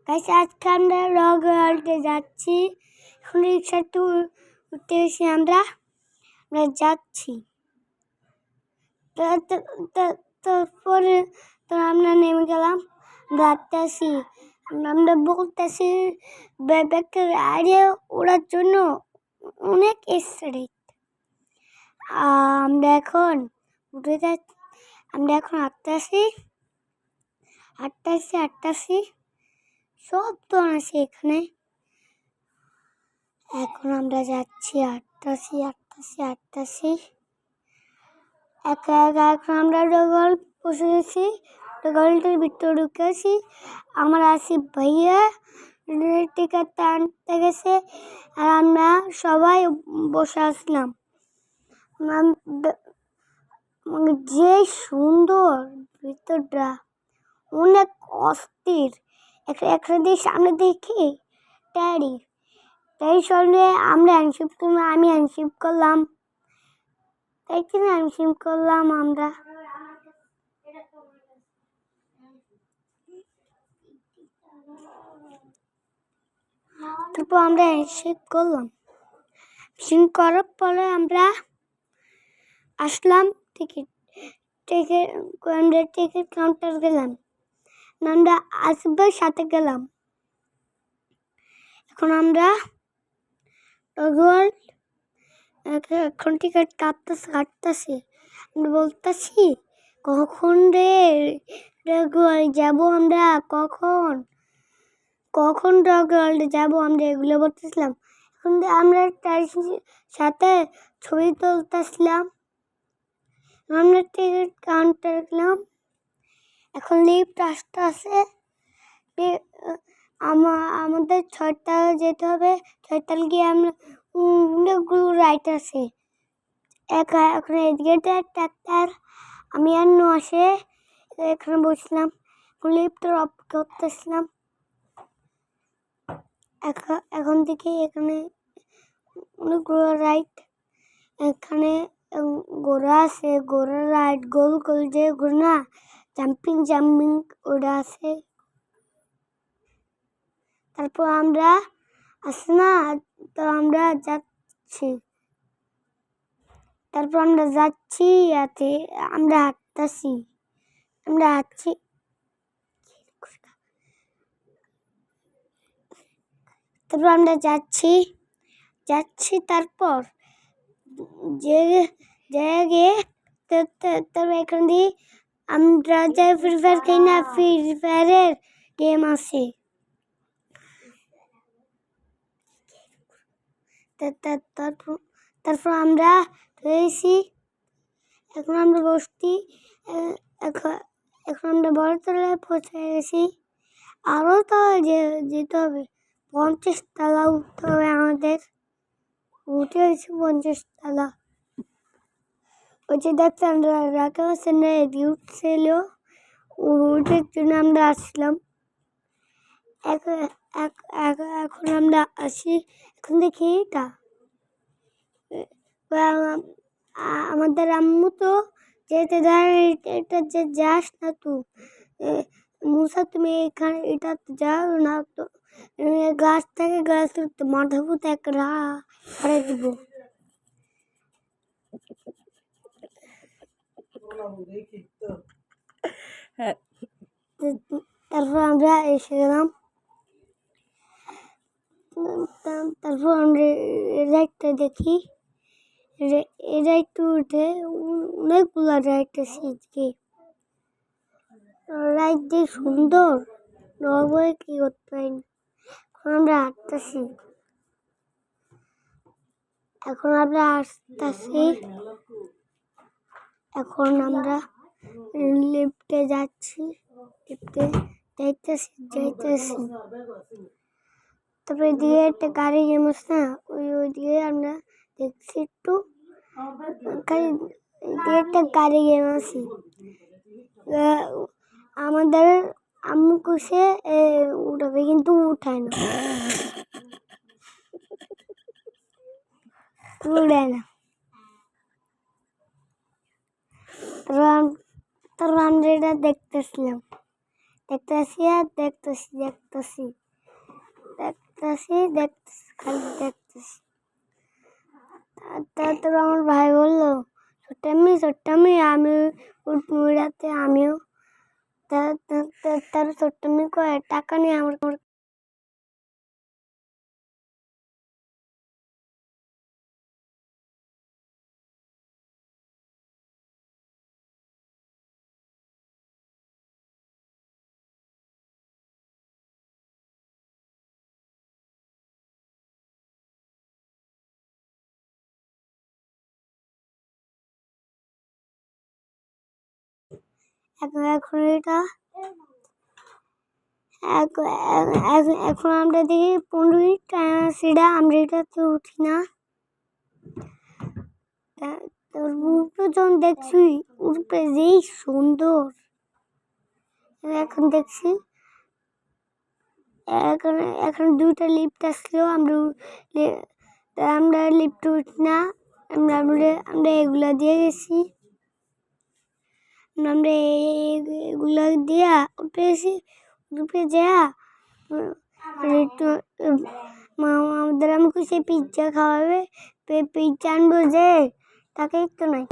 Guys আজকে আমরা rock ওয়ার্ল্ডে যাচ্ছি। এখন রিক্সাতে উঠতে এসে আমরা যাচ্ছি। তারপরে তো আমরা নেমে গেলাম, যাচ্ছি। আমরা বলতেছি ব্যাগের আইডিয়া ওড়ার জন্য অনেক এক্সাইটেড। আমরা এখন উঠে যাচ্ছি। আমরা এখন হাঁটতেছি শব্দ আছে এখানে। এখন আমরা যাচ্ছি, হাঁটতেছি। একা এখন আমরা ডগল বসে গেছি, ডগলটার ভিতরে ঢুকেছি। আমার আসিফ ভাইয়া টিকিট আনতে গেছে, আর আমরা সবাই বসে আসলাম। যে সুন্দর ভিতরটা, অনেক অস্থির। একটা দিয়ে সামনে দেখি ট্যারি সঙ্গে আমরা আমি হ্যান্ডশিপ করলাম। আমরা তারপর আমরা হ্যান্ডশেক করলাম। করার পরে আমরা আসলাম টিকিট কাউন্টার গেলাম। আমরা আসবার সাথে গেলাম। এখন আমরা এখন টিকিট কাটতেছি। আমরা বলতেছি কখন রে যাবো আমরা, কখন রক ওয়ার্ল্ডে যাবো আমরা, এগুলো বলতেছিলাম। এখন আমরা তার সাথে ছবি তুলতেছিলাম। আমরা টিকিট কাউন্টার গেলাম। এখন লিফট আসতে আছে। আমাদের 6টা যেতে হবে। 6টা গিয়ে আমরা অনেকগুলো রাইড আছে। এখন এদিকে ট্রাক্টর, আমি আর আসে এখানে বসলাম। লিফট অফ করতেছিলাম। এখন থেকে এখানে অনেকগুলো রাইড, এখানে ঘোড়া আছে, ঘোড়া রাইড, গোল গোল যে ঘোড়া, জাম্পিং ওটা আছে। তারপর আমরা আসি না, তো আমরা যাচ্ছি। তারপর আমরা যাচ্ছি, আমরা হাঁটছি। তারপর আমরা যাচ্ছি। তারপর তারপর এখান দিয়ে আমরা যাই ফ্রি ফায়ার খাই না, ফ্রি ফায়ারের গেম আছে। তারপর আমরা রয়েছি। এখন আমরা বসছি। এখন আমরা বড়তলায় পৌঁছে গেছি। আরও তলায় যেতে হবে, 50 তলা উঠতে হবে আমাদের। উঠে গেছি 50 তলা। ওই যে দেখছেন রাখা আছে না, উঠছিল, ওটার জন্য আমরা আসলাম। এখন আমরা আসি। এখন দেখি আমাদের আম্মু তো যেতে দেয়, এটা যে যাস না তো মুসা, তুমি এখানে এটা যাও না তো, গাছ থেকে গাছ মাথা পুঁতে একটা হারে দিব। তারপর আমরা এসে গেলাম। তারপর আমরা রাইডটা দেখি। রাইডটা উঠে অনেকগুলো রাইড আছে। রাইড যে সুন্দর, নর্মাল কি করতে পারি না। এখন আমরা হাঁটতেছি। এখন আমরা লিফটে যাচ্ছি। যাইতেছি। তারপরে এদিকে একটা গাড়ি গেমস না, ওইদিকে আমরা দেখছি একটু একটা গাড়ি গেম আছে। আমাদের আম্মু কুশে উঠাবে, কিন্তু উঠায় না, উড়ায় না। তারপর আমরা এটা দেখতেছিলাম। দেখতেছি আর দেখতেছি খালি দেখতেছি। তারপর আমার ভাই বললো, ছোট্টামি আমি রাতে আমিও। তার ছোট্টামি কয়ে টাকা নিয়ে আমার এখন এটা এখন আমরা দেখি 15 মিনিট সেটা আমরা এটাতে উঠি না। তোর উপরে যখন দেখছি উপরে যেই সুন্দর, এখন দেখছি এখন 2টা লিফট আসলো, আমরা লিফট উঠি না। আমরা এগুলা দিয়ে গেছি, আমরা এগুলা দিয়া উঠেছি। উপরে যা আমাদের আমি খুশি পিৎজা খাওয়াবে, পিৎজা আনবো যে তাকে একটু নাই।